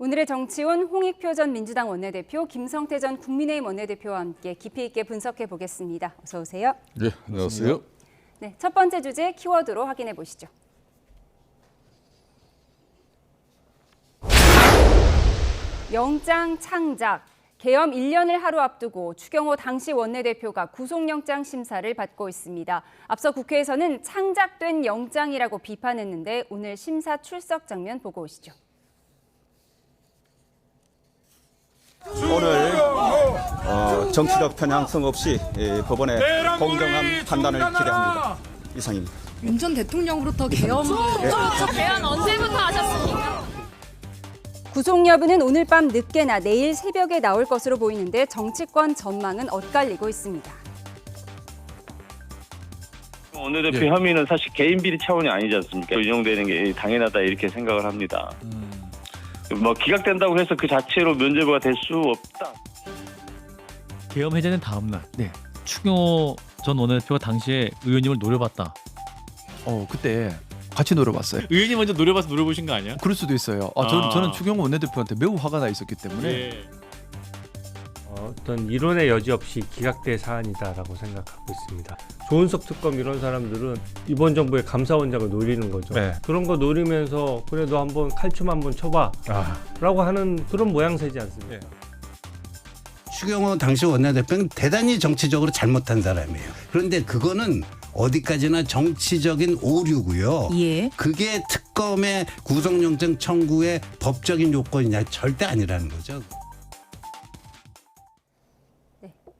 오늘의 정치온 홍익표 전 민주당 원내대표, 김성태 전 국민의힘 원내대표와 함께 깊이 있게 분석해 보겠습니다. 어서 오세요. 네, 안녕하세요. 네, 첫 번째 주제 키워드로 확인해 보시죠. 영장 창작. 계엄 1년을 하루 앞두고 추경호 당시 원내대표가 구속영장 심사를 받고 있습니다. 앞서 국회에서는 창작된 영장이라고 비판했는데 오늘 심사 출석 장면 보고 오시죠. 오늘 정치적 편향성 없이 법원의 공정한 판단을 기대합니다. 이상입니다. 윤 전 대통령으로부터 계엄을 저 계엄 언제부터 하셨습니까? 구속 여부는 오늘 밤 늦게나 내일 새벽에 나올 것으로 보이는데 정치권 전망은 엇갈리고 있습니다. 원내대표 혐의는 사실 개인 비리 차원이 아니지 않습니까? 인용되는 게 당연하다 이렇게 생각을 합니다. 뭐 기각된다고 해서 그 자체로 면죄부가 될 수 없다. 계엄 해제는 다음 날. 추경호 전 원내대표가 당시에 의원님을 노려봤다. 그때 같이 노려봤어요. 의원님 먼저 노려봐서 노려보신 거 아니야? 그럴 수도 있어요. 저는 추경호 원내대표한테 매우 화가 나 있었기 때문에 어떤 이론의 여지 없이 기각될 사안이다라고 생각하고 있습니다. 조은석 특검 이런 사람들은 이번 정부의 감사원장을 노리는 거죠. 그런 거 노리면서 그래도 한번 칼춤 한번 쳐봐 라고 하는 그런 모양새지 않습니까? 추경호 당시 원내대표는 대단히 정치적으로 잘못한 사람이에요. 그런데 그거는 어디까지나 정치적인 오류고요. 예. 그게 특검의 구속영장 청구의 법적인 요건이냐 절대 아니라는 거죠.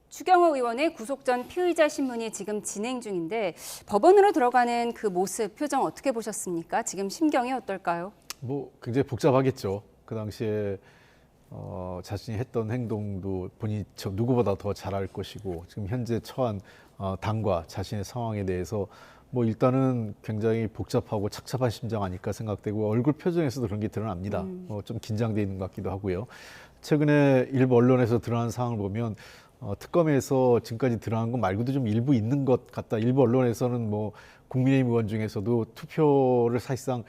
추경호 의원의 구속 전 피의자 신문이 지금 진행 중인데 법원으로 들어가는 그 모습, 표정 어떻게 보셨습니까? 지금 심경이 어떨까요? 굉장히 복잡하겠죠. 그 당시에 자신이 했던 행동도 본인이 누구보다 더 잘 알 것이고 지금 현재 처한 당과 자신의 상황에 대해서 일단은 굉장히 복잡하고 착잡한 심정 아닐까 생각되고 얼굴 표정에서도 그런 게 드러납니다. 좀 긴장돼 있는 것 같기도 하고요. 최근에 일부 언론에서 드러난 상황을 보면 특검에서 지금까지 드러난 것 말고도 좀 일부 있는 것 같다. 일부 언론에서는 국민의힘 의원 중에서도 투표를 사실상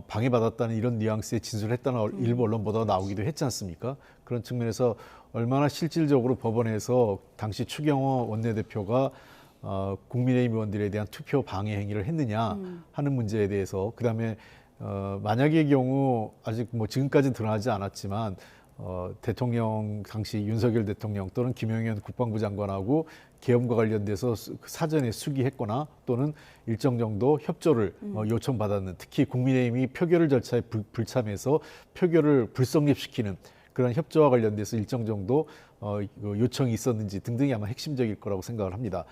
방해받았다는 이런 뉘앙스의 진술을 했다는 일부 언론 보도가 나오기도 했지 않습니까? 그런 측면에서 얼마나 실질적으로 법원에서 당시 추경호 원내대표가 국민의힘 의원들에 대한 투표 방해 행위를 했느냐 하는 문제에 대해서 그다음에 만약의 경우 아직 지금까지 드러나지 않았지만 대통령 당시 윤석열 대통령 또는 김영현 국방부 장관하고 계엄과 관련돼서 사전에 수기했거나 또는 일정 정도 협조를 요청받았는 특히 국민의힘이 표결 절차에 불참해서 표결을 불성립시키는 그런 협조와 관련돼서 일정 정도 요청이 있었는지 등등이 아마 핵심적일 거라고 생각을 합니다.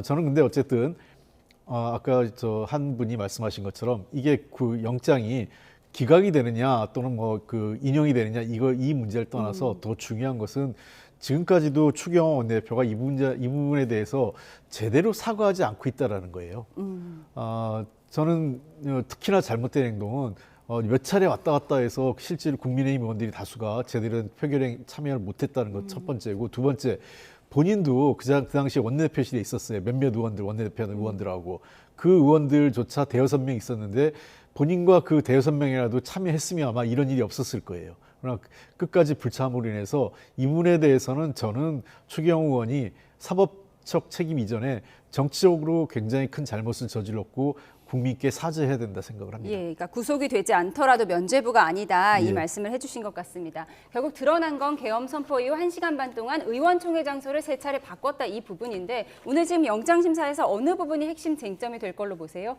저는 근데 어쨌든 아까 한 분이 말씀하신 것처럼 이게 그 영장이 기각이 되느냐 또는 인용이 되느냐 이 문제를 떠나서 더 중요한 것은 지금까지도 추경호 원내대표가 이 부분에 대해서 제대로 사과하지 않고 있다라는 거예요. 저는 특히나 잘못된 행동은 몇 차례 왔다 갔다 해서 실제로 국민의힘 의원들이 다수가 제대로 표결에 참여를 못했다는 것 첫 번째고, 두 번째 본인도 그 당시에 원내대표실에 있었어요. 몇몇 의원들, 원내대표 의원들하고 그 의원들조차 대여섯 명 있었는데 본인과 그 대여섯 명이라도 참여했으면 아마 이런 일이 없었을 거예요. 그러나 끝까지 불참으로 인해서 이 부분에 대해서는 저는 추경호 의원이 사법적 책임 이전에 정치적으로 굉장히 큰 잘못을 저질렀고 국민께 사죄해야 된다 생각을 합니다. 그러니까 구속이 되지 않더라도 면죄부가 아니다 이 예. 말씀을 해주신 것 같습니다. 결국 드러난 건 계엄 선포 이후 1시간 반 동안 의원총회 장소를 3차례 바꿨다 이 부분인데 오늘 지금 영장심사에서 어느 부분이 핵심 쟁점이 될 걸로 보세요?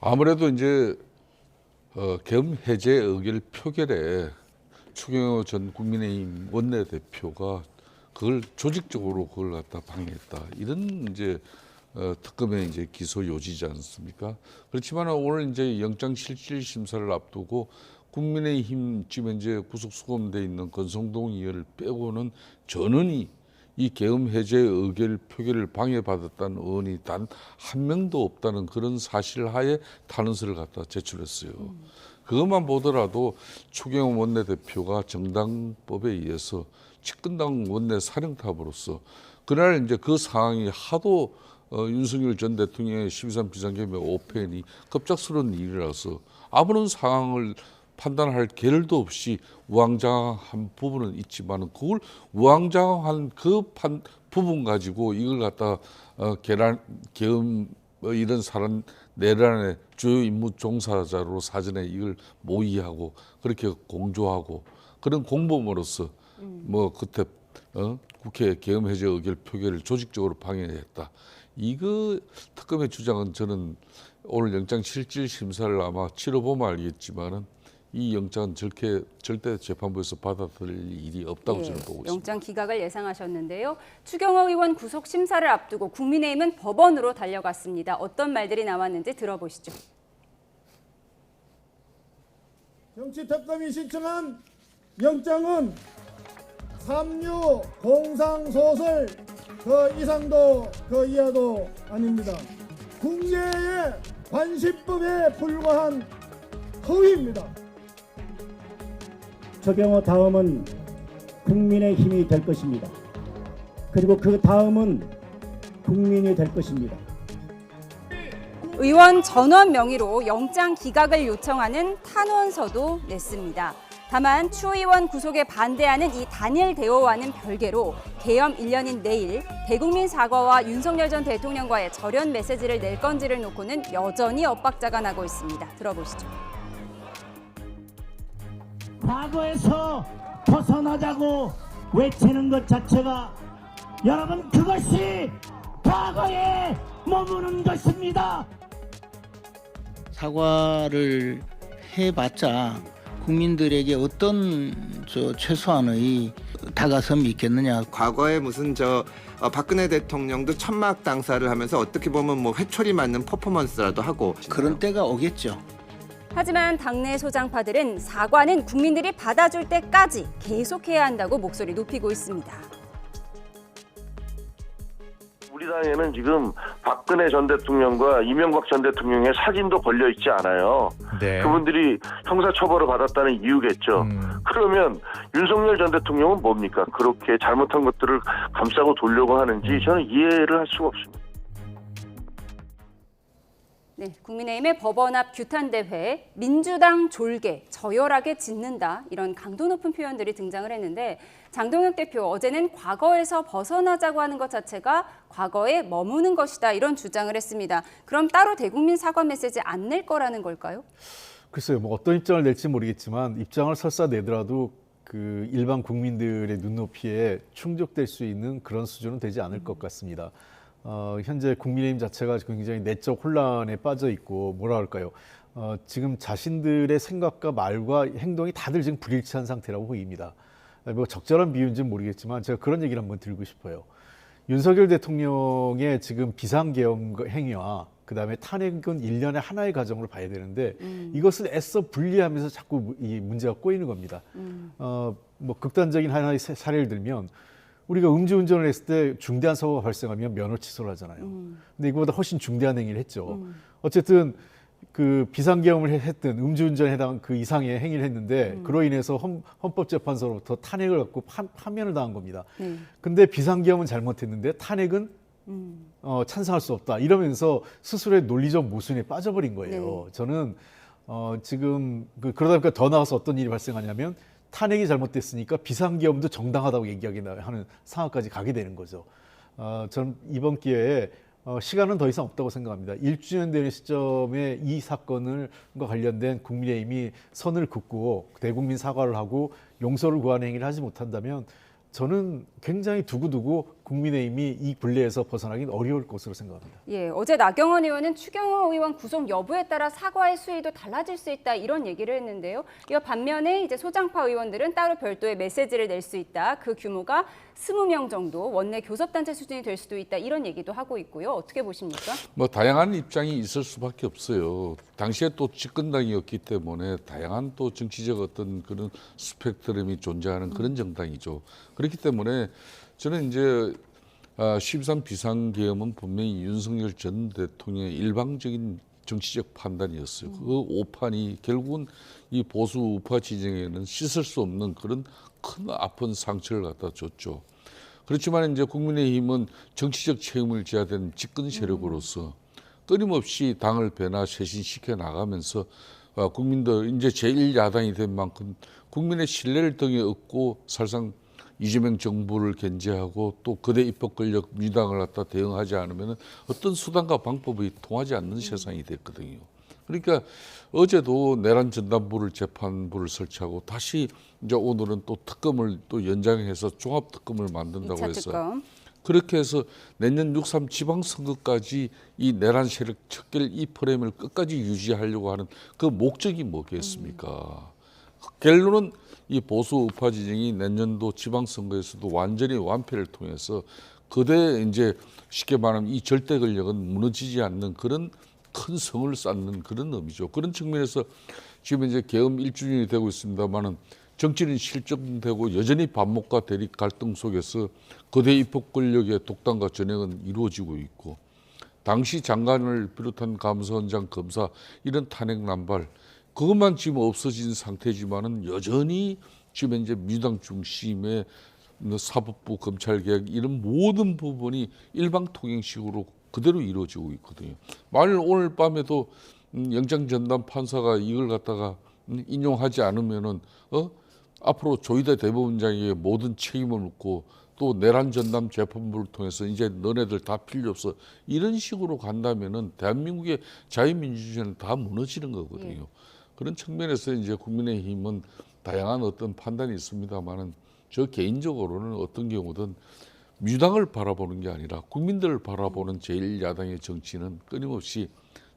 아무래도 이제 계엄 해제 의결 표결에 추경호 전 국민의힘 원내대표가 그걸 조직적으로 그걸 갖다 방해했다. 이런 이제 특검의 이제 기소 요지지 않습니까? 그렇지만 오늘 이제 영장 실질 심사를 앞두고 국민의힘 지금 이제 구속 수감돼 있는 권성동 의원을 빼고는 전원이 이 계엄 해제 의결 표결을 방해받았다는 의원이 단 한 명도 없다는 그런 사실 하에 탄원서를 갖다 제출했어요. 그것만 보더라도 추경호 원내대표가 정당법에 의해서 집권당 원내 사령탑으로서 그날 이제 그 상황이 하도 윤석열 전 대통령의 12.3 비상계엄의 오펜이 급작스러운 일이라서 아무런 상황을 판단할 계열도 없이 우왕좌왕한 부분은 있지만은 그걸 우왕좌왕한 그 부분 가지고 이걸 갖다 계엄 이런 사람 내란의 주요 임무 종사자로 사전에 이걸 모의하고 그렇게 공조하고 그런 공범으로서 뭐 그때 국회 계엄 해제 의결 표결을 조직적으로 방해했다. 이거 특검의 주장은 저는 오늘 영장 실질 심사를 아마 치러보면 알겠지만은 이 영장은 절대 재판부에서 받아들일 일이 없다고 저는 보고 있습니다. 영장 기각을 예상하셨는데요. 추경호 의원 구속 심사를 앞두고 국민의힘은 법원으로 달려갔습니다. 어떤 말들이 나왔는지 들어보시죠. 정치특검이 신청한 영장은 삼류 공상소설 그 이상도 그 이하도 아닙니다. 국내의 관시법에 불과한 허위입니다. 추경호 다음은 국민의힘이 될 것입니다. 그리고 그 다음은 국민이 될 것입니다. 의원 전원 명의로 영장 기각을 요청하는 탄원서도 냈습니다. 다만 추 의원 구속에 반대하는 이 단일 대오와는 별개로 계엄 1년인 내일 대국민 사과와 윤석열 전 대통령과의 절연 메시지를 낼 건지를 놓고는 여전히 엇박자가 나고 있습니다. 들어보시죠. 과거에서 벗어나자고 외치는 것 자체가 여러분 그것이 과거에 머무는 것입니다. 사과를 해봤자 국민들에게 어떤 최소한의 다가섬이 있겠느냐. 과거에 무슨 박근혜 대통령도 천막 당사를 하면서 어떻게 보면 뭐 회초리 맞는 퍼포먼스라도 하고 그런 때가 오겠죠. 하지만 당내 소장파들은 사과는 국민들이 받아줄 때까지 계속해야 한다고 목소리 높이고 있습니다. 우리 당에는 지금 박근혜 전 대통령과 이명박 전 대통령의 사진도 걸려 있지 않아요. 네. 그분들이 형사처벌을 받았다는 이유겠죠. 그러면 윤석열 전 대통령은 뭡니까? 그렇게 잘못한 것들을 감싸고 돌려고 하는지 저는 이해를 할 수가 없습니다. 네, 국민의힘의 법원 앞 규탄대회, 민주당 졸개, 저열하게 짓는다 이런 강도 높은 표현들이 등장을 했는데 장동혁 대표 어제는 과거에서 벗어나자고 하는 것 자체가 과거에 머무는 것이다 이런 주장을 했습니다. 그럼 따로 대국민 사과 메시지 안 낼 거라는 걸까요? 글쎄요, 뭐 어떤 입장을 낼지 모르겠지만 입장을 설사 내더라도 그 일반 국민들의 눈높이에 충족될 수 있는 그런 수준은 되지 않을 것 같습니다. 현재 국민의힘 자체가 굉장히 내적 혼란에 빠져 있고 뭐라 할까요? 지금 자신들의 생각과 말과 행동이 다들 지금 불일치한 상태라고 보입니다. 뭐 적절한 비유인지는 모르겠지만 제가 그런 얘기를 한번 드리고 싶어요. 윤석열 대통령의 지금 비상계엄 행위와 그다음에 탄핵은 1년에 하나의 과정으로 봐야 되는데 이것을 애써 분리하면서 자꾸 이 문제가 꼬이는 겁니다. 뭐 극단적인 하나의 사례를 들면 우리가 음주운전을 했을 때 중대한 사고가 발생하면 면허 취소를 하잖아요. 근데 이거보다 훨씬 중대한 행위를 했죠. 어쨌든 그 비상계엄을 했든 음주운전에 해당한 그 이상의 행위를 했는데 그로 인해서 헌법재판소로부터 탄핵을 갖고 파면을 당한 겁니다. 근데 비상계엄은 잘못했는데 탄핵은 찬성할 수 없다. 이러면서 스스로의 논리적 모순에 빠져버린 거예요. 저는 지금 그러다 보니까 더 나아가서 어떤 일이 발생하냐면 탄핵이 잘못됐으니까 비상계엄도 정당하다고 얘기하는 상황까지 가게 되는 거죠. 저는 이번 기회에 시간은 더 이상 없다고 생각합니다. 1주년 되는 시점에 이 사건과 관련된 국민의힘이 선을 긋고 대국민 사과를 하고 용서를 구하는 행위를 하지 못한다면 저는 굉장히 두고두고 국민의힘이 이 굴레에서 벗어나긴 어려울 것으로 생각합니다. 예, 어제 나경원 의원은 추경호 의원 구속 여부에 따라 사과의 수위도 달라질 수 있다 이런 얘기를 했는데요. 이와 반면에 이제 소장파 의원들은 따로 별도의 메시지를 낼 수 있다. 그 규모가 20명 정도 원내 교섭단체 수준이 될 수도 있다 이런 얘기도 하고 있고요. 어떻게 보십니까? 뭐 다양한 입장이 있을 수밖에 없어요. 당시에 또 집권당이었기 때문에 다양한 또 정치적 어떤 그런 스펙트럼이 존재하는 그런 정당이죠. 그렇기 때문에 저는 이제 13 비상계엄은 분명히 윤석열 전 대통령의 일방적인 정치적 판단이었어요. 그 오판이 결국은 이 보수 우파 진영에는 씻을 수 없는 그런 큰 아픈 상처를 갖다 줬죠. 그렇지만 이제 국민의힘은 정치적 책임을 져야 되는 집권 세력으로서 끊임없이 당을 변화쇄신시켜 나가면서 국민들 이제 제1야당이 된 만큼 국민의 신뢰를 등에 얻고 사실상 이재명 정부를 견제하고 또 거대 입법 권력 민주당을 갖다 대응하지 않으면 어떤 수단과 방법이 통하지 않는 세상이 됐거든요. 그러니까 어제도 내란 전담부를 재판부를 설치하고 다시 이제 오늘은 또 특검을 또 연장해서 종합 특검을 만든다고 해서 그렇게 해서 내년 6.3 지방선거까지 이 내란 세력 척결 이 프레임을 끝까지 유지하려고 하는 그 목적이 뭐겠습니까? 결론은 이 보수 우파 진영이 내년도 지방선거에서도 완전히 완패를 통해서 그대 이제 쉽게 말하면 이 절대 권력은 무너지지 않는 그런 큰 성을 쌓는 그런 의미죠. 그런 측면에서 지금 이제 계엄 1주년이 되고 있습니다만은 정치는 실종되고 여전히 반목과 대립 갈등 속에서 거대 입법 권력의 독단과 전횡은 이루어지고 있고 당시 장관을 비롯한 감사원장 검사 이런 탄핵 남발 그것만 지금 없어진 상태지만은 여전히 지금 현재 민주당 중심의 사법부 검찰개혁 이런 모든 부분이 일방통행식으로 그대로 이루어지고 있거든요. 만일 오늘 밤에도 영장전담 판사가 이걸 갖다가 인용하지 않으면은 앞으로 조희대 대법원장에게 모든 책임을 묻고 또 내란 전담 재판부를 통해서 이제 너네들 다 필요 없어 이런 식으로 간다면은 대한민국의 자유민주주의는 다 무너지는 거거든요. 그런 측면에서 이제 국민의힘은 다양한 어떤 판단이 있습니다만은 저 개인적으로는 어떤 경우든 민주당을 바라보는 게 아니라 국민들을 바라보는 제1야당의 정치는 끊임없이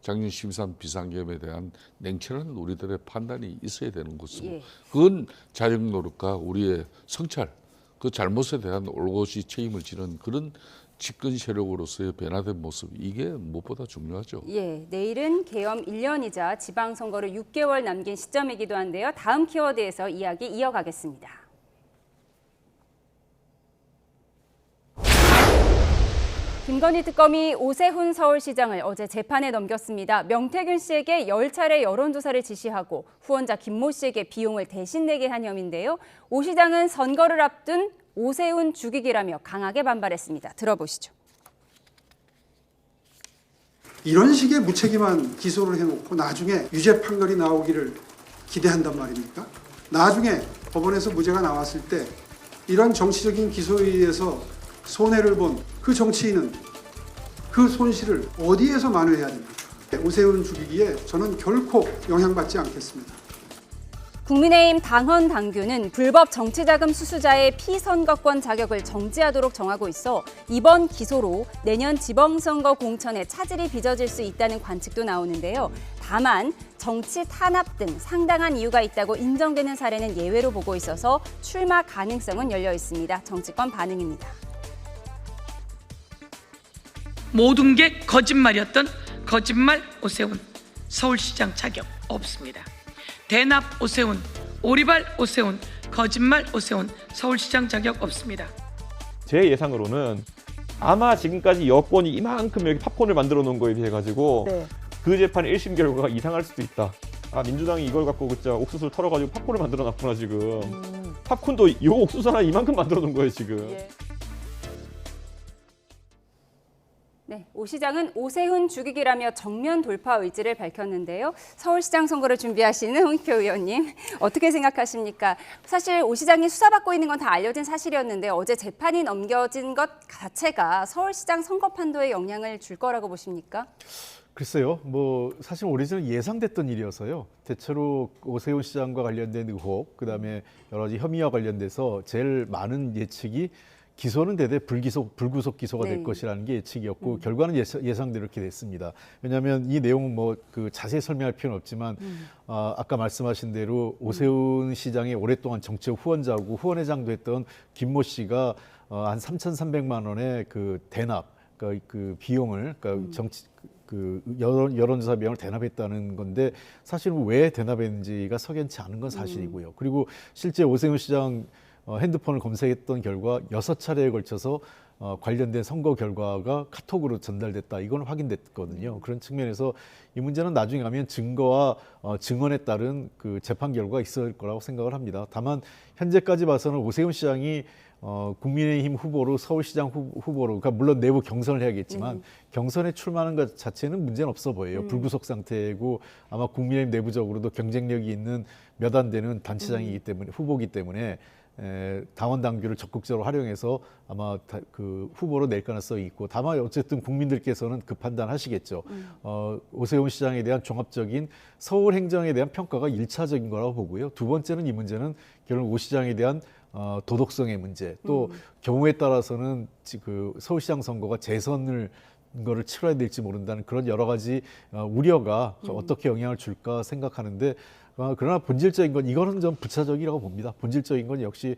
작년 12.3 비상계엄에 대한 냉철한 우리들의 판단이 있어야 되는 것이고 그건 자정 노력과 우리의 성찰, 그 잘못에 대한 올곧이 책임을 지는 그런 집권 세력으로서의 변화된 모습 이게 무엇보다 중요하죠. 예, 내일은 계엄 1년이자 지방선거를 6개월 남긴 시점이기도 한데요. 다음 키워드에서 이야기 이어가겠습니다. 김건희 특검이 오세훈 서울시장을 어제 재판에 넘겼습니다. 명태균 씨에게 10차례 여론조사를 지시하고 후원자 김모 씨에게 비용을 대신 내게 한 혐의인데요. 오 시장은 선거를 앞둔 오세훈 죽이기라며 강하게 반발했습니다. 들어보시죠. 이런 식의 무책임한 기소를 해놓고 나중에 유죄 판결이 나오기를 기대한단 말입니까? 나중에 법원에서 무죄가 나왔을 때 이런 정치적인 기소에 의해서 손해를 본 그 정치인은 그 손실을 어디에서 만회해야 됩니까? 오세훈 죽이기에 저는 결코 영향받지 않겠습니다. 국민의힘 당헌 당규는 불법 정치자금 수수자의 피선거권 자격을 정지하도록 정하고 있어 이번 기소로 내년 지방선거 공천에 차질이 빚어질 수 있다는 관측도 나오는데요. 다만 정치 탄압 등 상당한 이유가 있다고 인정되는 사례는 예외로 보고 있어서 출마 가능성은 열려 있습니다. 정치권 반응입니다. 모든 게 거짓말이었던 거짓말 오세훈 서울시장 자격 없습니다. 대납 오세훈, 오리발 오세훈, 거짓말 오세훈 서울시장 자격 없습니다. 제 예상으로는 아마 지금까지 여권이 이만큼 여기 팝콘을 만들어 놓은 거에 비해 가지고 그 재판의 1심 결과가 이상할 수도 있다. 아 민주당이 이걸 갖고 그자 옥수수를 털어가지고 팝콘을 만들어 놨구나 지금. 팝콘도 이 옥수수 하나 이만큼 만들어 놓은 거예요 지금. 네, 오 시장은 오세훈 죽이기라며 정면 돌파 의지를 밝혔는데요. 서울시장 선거를 준비하시는 홍익표 의원님 어떻게 생각하십니까? 사실 오 시장이 수사받고 있는 건 다 알려진 사실이었는데 어제 재판이 넘겨진 것 자체가 서울시장 선거 판도에 영향을 줄 거라고 보십니까? 글쎄요. 뭐 사실 오리지널 예상됐던 일이어서요. 대체로 오세훈 시장과 관련된 의혹, 그다음에 여러 가지 혐의와 관련돼서 제일 많은 예측이 기소는 대대 불구속 기소가 될 것이라는 게 예측이었고 결과는 예상대로 이렇게 됐습니다. 왜냐하면 이 내용은 뭐 그 자세히 설명할 필요는 없지만 아까 말씀하신 대로 오세훈 시장의 오랫동안 정치적 후원자고 후원회장도 했던 김모 씨가 한 3,300만 원의 그 대납, 그 비용을 여론조사 비용을 대납했다는 건데 사실은 왜 대납했는지가 석연치 않은 건 사실이고요. 그리고 실제 오세훈 시장 핸드폰을 검색했던 결과 6차례에 걸쳐서 관련된 선거 결과가 카톡으로 전달됐다. 이건 확인됐거든요. 그런 측면에서 이 문제는 나중에 가면 증거와 증언에 따른 그 재판 결과가 있을 거라고 생각을 합니다. 다만 현재까지 봐서는 오세훈 시장이 국민의힘 후보로 서울시장 후보로, 그러니까 물론 내부 경선을 해야겠지만 경선에 출마하는 것 자체는 문제는 없어 보여요. 불구속 상태고 아마 국민의힘 내부적으로도 경쟁력이 있는 몇 안 되는 단체장이기 때문에 후보이기 때문에 당원 당규를 적극적으로 활용해서 아마 그 후보로 낼 가능성이 있고, 다만 어쨌든 국민들께서는 그 판단하시겠죠. 오세훈 시장에 대한 종합적인 서울 행정에 대한 평가가 1차적인 거라고 보고요. 두 번째는 이 문제는 결국 오 시장에 대한 도덕성의 문제, 또 경우에 따라서는 그 서울시장 선거가 재선을 거를 치러야 될지 모른다는 그런 여러 가지 우려가 어떻게 영향을 줄까 생각하는데, 그러나 본질적인 건 이거는 좀 부차적이라고 봅니다. 본질적인 건 역시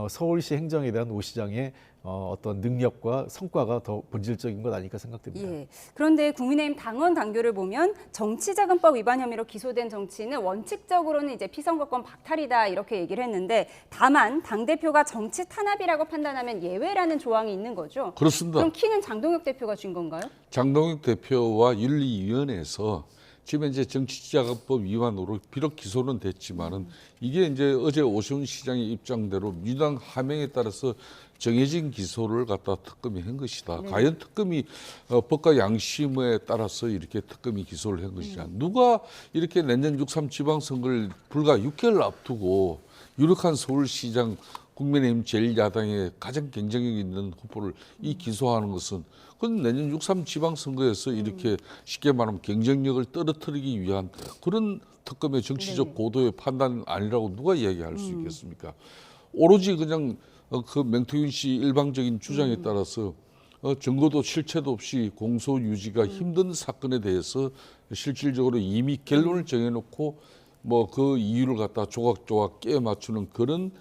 서울시 행정에 대한 오 시장의 어떤 능력과 성과가 더 본질적인 것 아닐까 생각됩니다. 예. 그런데 국민의힘 당원 당규를 보면 정치자금법 위반 혐의로 기소된 정치인은 원칙적으로는 이제 피선거권 박탈이다 이렇게 얘기를 했는데, 다만 당대표가 정치 탄압이라고 판단하면 예외라는 조항이 있는 거죠. 그렇습니다. 그럼 키는 장동혁 대표가 준 건가요? 장동혁 대표와 윤리위원회에서 지금 이제 정치자금법 위반으로 비록 기소는 됐지만은 이게 이제 어제 오세훈 시장의 입장대로 민주당 하명에 따라서 정해진 기소를 갖다 특검이 한 것이다. 네. 과연 특검이 법과 양심에 따라서 이렇게 특검이 기소를 한 것이냐. 누가 이렇게 내년 6.3 지방선거를 불과 6개월 앞두고 유력한 서울시장 국민의힘 제1야당의 가장 경쟁력 있는 후보를 이 기소하는 것은, 그건 내년 6.3 지방선거에서 이렇게 쉽게 말하면 경쟁력을 떨어뜨리기 위한 그런 특검의 정치적 고도의 판단 아니라고 누가 이야기할 수 있겠습니까? 오로지 그냥 그 맹태균 씨 일방적인 주장에 따라서 증거도 실체도 없이 공소 유지가 힘든 사건에 대해서 실질적으로 이미 결론을 정해놓고 뭐 그 이유를 갖다 조각조각 깨 맞추는 그런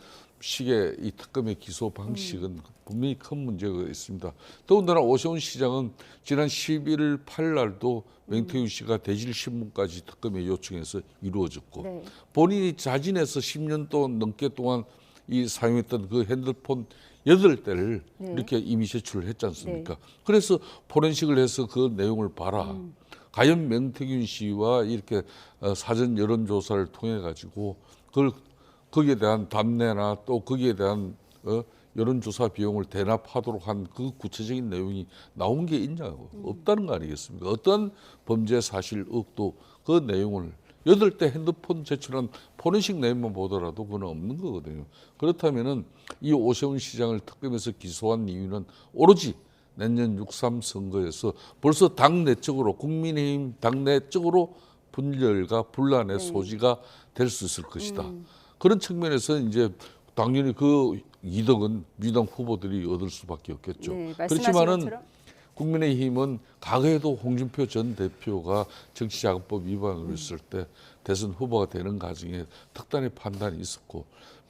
식의 이 특검의 기소 방식은 분명히 큰 문제가 있습니다. 더군다나 오세훈 시장은 지난 11월 8일 날도 맹태균 씨가 대질신문까지 특검에 요청해서 이루어졌고, 네. 본인이 자진해서 10년 동안 넘게 동안 이 사용했던 그 핸드폰 8대를 네. 이렇게 이미 제출을 했지 않습니까? 네. 그래서 포렌식을 해서 그 내용을 봐라. 과연 맹태균 씨와 이렇게 사전 여론조사를 통해 가지고 그걸 거기에 대한 답례나 또 거기에 대한 여론조사 비용을 대납하도록 한 그 구체적인 내용이 나온 게 있냐고. 없다는 거 아니겠습니까? 어떤 범죄 사실 의혹도 그 내용을 8대 핸드폰 제출한 포렌식 내용만 보더라도 그건 없는 거거든요. 그렇다면은 이 오세훈 시장을 특검에서 기소한 이유는 오로지 내년 6.3 선거에서 벌써 당내적으로 국민의힘 당내적으로 분열과 분란의 소지가 될 수 있을 것이다. 그런 측면에서 이제 당연히 그 이득은 민주당 후보들이 얻을 수밖에 없겠죠. 네, 그렇지만은 것처럼. 국민의힘은 과거에도 홍준표 전 대표가 정치자금법 위반으로 했을 때 대선 후보가 되는 과정에 특단의 판단이 있었고,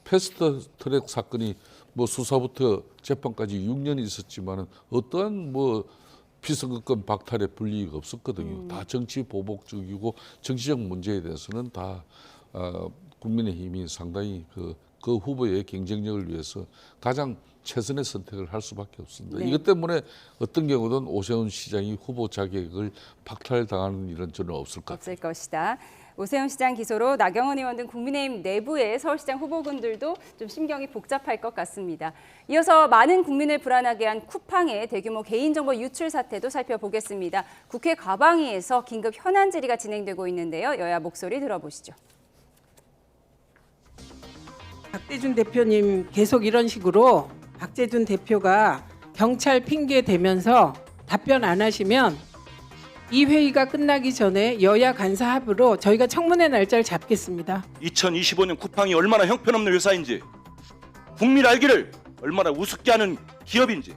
패스트트랙 사건이 뭐 수사부터 재판까지 6년이 있었지만은 어떠한 뭐 피선거권 박탈의 불이익이 없었거든요. 다 정치 보복적이고 정치적 문제에 대해서는 다 국민의힘이 상당히 그 후보의 경쟁력을 위해서 가장 최선의 선택을 할 수밖에 없습니다. 네. 이것 때문에 어떤 경우든 오세훈 시장이 후보 자격을 박탈당하는 일은 저는 없을 것 같아요. 없을 것이다. 오세훈 시장 기소로 나경원 의원 등 국민의힘 내부의 서울시장 후보군들도 좀 심경이 복잡할 것 같습니다. 이어서 많은 국민을 불안하게 한 쿠팡의 대규모 개인정보 유출 사태도 살펴보겠습니다. 국회 과방위에서 긴급 현안 질의가 진행되고 있는데요. 여야 목소리 들어보시죠. 박대준 대표님 계속 이런 식으로 박대준 대표가 경찰 핑계 대면서 답변 안 하시면 이 회의가 끝나기 전에 여야 간사 합으로 저희가 청문회 날짜를 잡겠습니다. 2025년 쿠팡이 얼마나 형편없는 회사인지, 국민 알기를 얼마나 우습게 하는 기업인지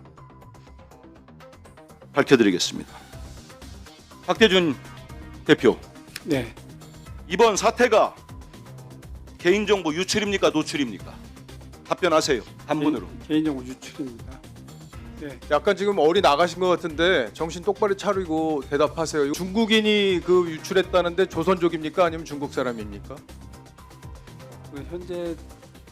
밝혀드리겠습니다. 박대준 대표, 네. 이번 사태가 개인정보 유출입니까, 노출입니까? 답변하세요. 단문으로. 개인정보 유출입니다. 네. 약간 지금 어리 나가신 것 같은데 정신 똑바로 차리고 대답하세요. 중국인이 그 유출했다는데 조선족입니까? 아니면 중국 사람입니까? 현재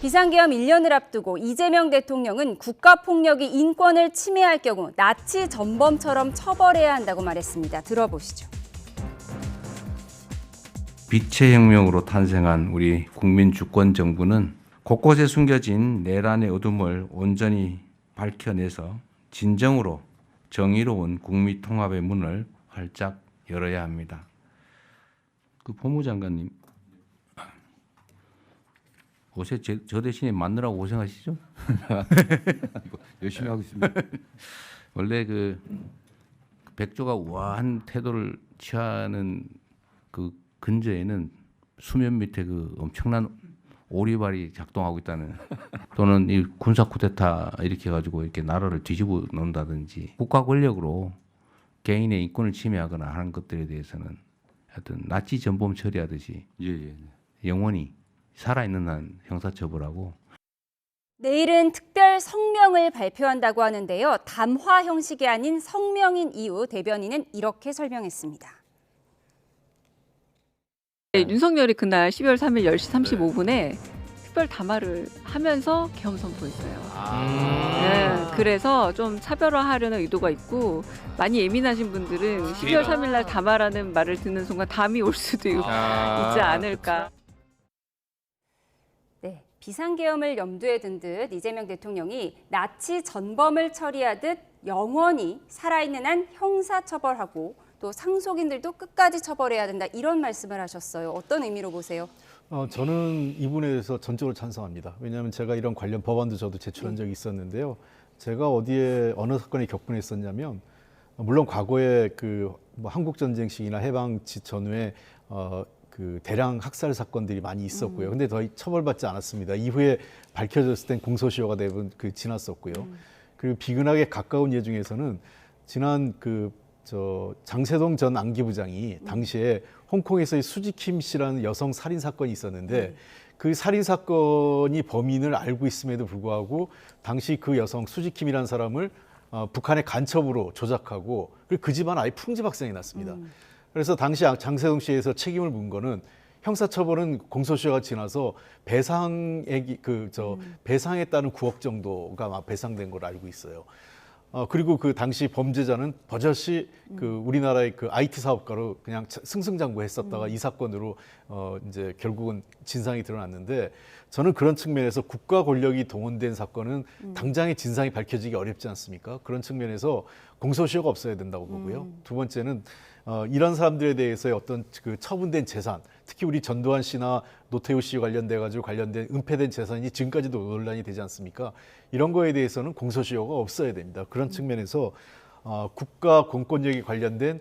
비상계엄 1년을 앞두고 이재명 대통령은 국가폭력이 인권을 침해할 경우 나치 전범처럼 처벌해야 한다고 말했습니다. 들어보시죠. 빛의 혁명으로 탄생한 우리 국민 주권 정부는 곳곳에 숨겨진 내란의 어둠을 온전히 밝혀내서 진정으로 정의로운 국민 통합의 문을 활짝 열어야 합니다. 그 법무장관님, 요새 저 대신에 맞느라고 고생하시죠? 열심히 하고 있습니다. 원래 그 백조가 우아한 태도를 취하는 그 근저에는 수면 밑에 그 엄청난 오리발이 작동하고 있다는, 또는 이 군사 쿠데타 이렇게 해가지고 이렇게 나라를 뒤집어 놓는다든지 국가 권력으로 개인의 인권을 침해하거나 하는 것들에 대해서는 하여튼 나치 전범 처리하듯이 영원히 살아있는 한 형사처벌하고. 내일은 특별 성명을 발표한다고 하는데요. 담화 형식이 아닌 성명인 이유 대변인은 이렇게 설명했습니다. 네, 윤석열이 그날 12월 3일 10시 35분에 특별 담화를 하면서 계엄 선포했어요. 네, 그래서 좀 차별화하려는 의도가 있고, 많이 예민하신 분들은 12월 3일 날 담화라는 말을 듣는 순간 담이 올 수도 있지 않을까. 네, 비상계엄을 염두에 둔 듯 이재명 대통령이 나치 전범을 처리하듯 영원히 살아있는 한 형사처벌하고 또 상속인들도 끝까지 처벌해야 된다, 이런 말씀을 하셨어요. 어떤 의미로 보세요? 저는 이 부분에 대해서 전적으로 찬성합니다. 왜냐하면 제가 이런 관련 법안도 저도 제출한 적이 있었는데요. 제가 어느 사건에 격분했었냐면, 물론 과거에 그 한국 전쟁 시기나 해방 전후에 그 대량 학살 사건들이 많이 있었고요. 근데 더 처벌받지 않았습니다. 이후에 밝혀졌을 땐 공소시효가 대부분 지났었고요. 그리고 비근하게 가까운 예 중에서는 지난 장세동 전 안기부장이 당시에 홍콩에서의 수지킴 씨라는 여성 살인 사건이 있었는데, 그 살인 사건이 범인을 알고 있음에도 불구하고 당시 그 여성 수지킴이라는 사람을 북한의 간첩으로 조작하고, 그리고 그 집안 아예 풍지박산이 났습니다. 그래서 당시 장세동 씨에서 책임을 문 거는, 형사처벌은 공소시효가 지나서 배상액이 배상에 따른 9억 정도가 배상된 걸로 알고 있어요. 그리고 그 당시 범죄자는 버젓이 우리나라의 그 IT 사업가로 그냥 승승장구했었다가 이 사건으로 이제 결국은 진상이 드러났는데, 저는 그런 측면에서 국가 권력이 동원된 사건은 당장의 진상이 밝혀지기 어렵지 않습니까? 그런 측면에서 공소시효가 없어야 된다고 보고요. 두 번째는 이런 사람들에 대해서의 어떤 그 처분된 재산, 특히 우리 전두환 씨나 노태우 씨 관련된 은폐된 재산이 지금까지도 논란이 되지 않습니까? 이런 거에 대해서는 공소시효가 없어야 됩니다. 그런 측면에서 국가 공권력이 관련된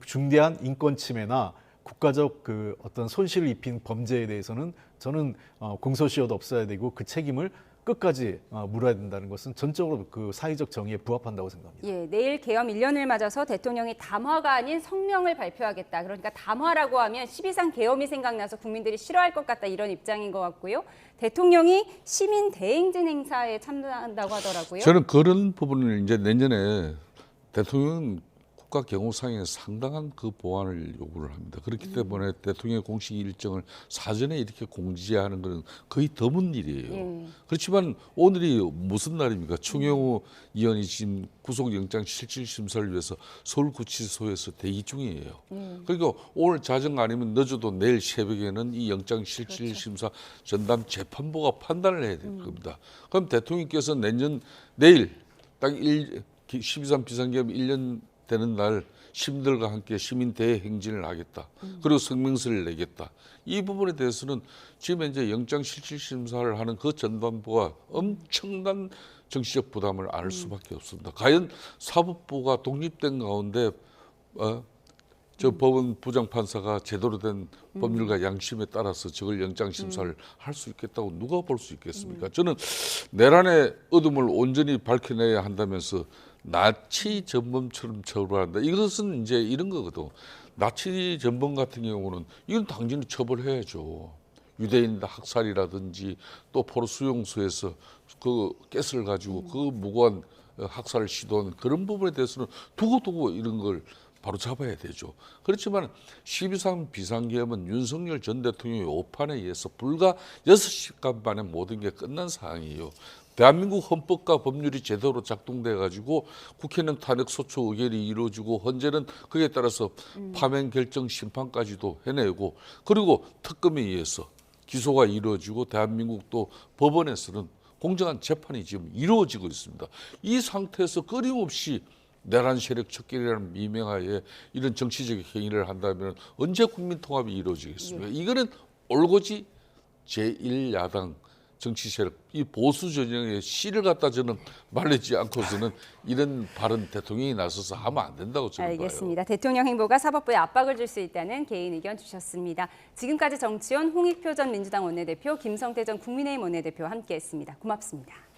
중대한 인권 침해나 국가적 그 어떤 손실을 입힌 범죄에 대해서는 저는 공소시효도 없어야 되고 그 책임을 끝까지 물어야 된다는 것은 전적으로 그 사회적 정의에 부합한다고 생각합니다. 예, 내일 계엄 1년을 맞아서 대통령이 담화가 아닌 성명을 발표하겠다. 그러니까 담화라고 하면 12.3 계엄이 생각나서 국민들이 싫어할 것 같다, 이런 입장인 것 같고요. 대통령이 시민 대행진 행사에 참여한다고 하더라고요. 저는 그런 부분을 이제 내년에 대통령은 국가 경호상에 상당한 그 보완을 요구를 합니다. 그렇기 때문에 대통령의 공식 일정을 사전에 이렇게 공지하는 것은 거의 드문 일이에요. 그렇지만 오늘이 무슨 날입니까? 추경호 의원이 지금 구속영장 실질심사를 위해서 서울구치소에서 대기 중이에요. 그러니까 오늘 자정 아니면 늦어도 내일 새벽에는 이 영장 실질심사 전담 재판부가 판단을 해야 될 겁니다. 그럼 대통령께서 내일 딱 12.3 비상계엄 1년 되는 날 시민들과 함께 시민 대행진을 하겠다. 그리고 성명서를 내겠다. 이 부분에 대해서는 지금 이제 영장 실질심사를 하는 그 전담부가 엄청난 정치적 부담을 안을 수밖에 없습니다. 과연 사법부가 독립된 가운데 저 법원 부장판사가 제대로 된 법률과 양심에 따라서 저걸 영장 심사를 할 수 있겠다고 누가 볼 수 있겠습니까? 저는 내란의 어둠을 온전히 밝혀내야 한다면서 나치 전범처럼 처벌한다. 이것은 이제 이런 거거든. 나치 전범 같은 경우는 이건 당연히 처벌해야죠. 유대인 학살이라든지 또 포로 수용소에서 그 가스를 가지고 그 무고한 학살을 시도한 그런 부분에 대해서는 두고두고 이런 걸 바로 잡아야 되죠. 그렇지만 12.3 비상계엄은 윤석열 전 대통령의 오판에 의해서 불과 6시간 만에 모든 게 끝난 상황이에요. 대한민국 헌법과 법률이 제대로 작동돼 가지고 국회는 탄핵 소추 의결이 이루어지고 헌재는 그에 따라서 파면 결정 심판까지도 해내고 그리고 특검에 의해서 기소가 이루어지고 대한민국 또 법원에서는 공정한 재판이 지금 이루어지고 있습니다. 이 상태에서 끊임없이 내란 세력 척결이라는 미명하에 이런 정치적 행위를 한다면 언제 국민 통합이 이루어지겠습니까? 이거는 올고지 제1야당 정치 세력, 이 보수 전형의 씨를 갖다 저는 말리지 않고서는 이런 발언 대통령이 나서서 하면 안 된다고 저는 알겠습니다. 대통령 행보가 사법부에 압박을 줄 수 있다는 개인 의견 주셨습니다. 지금까지 정치원 홍익표 전 민주당 원내대표, 김성태 전 국민의힘 원내대표와 함께했습니다. 고맙습니다.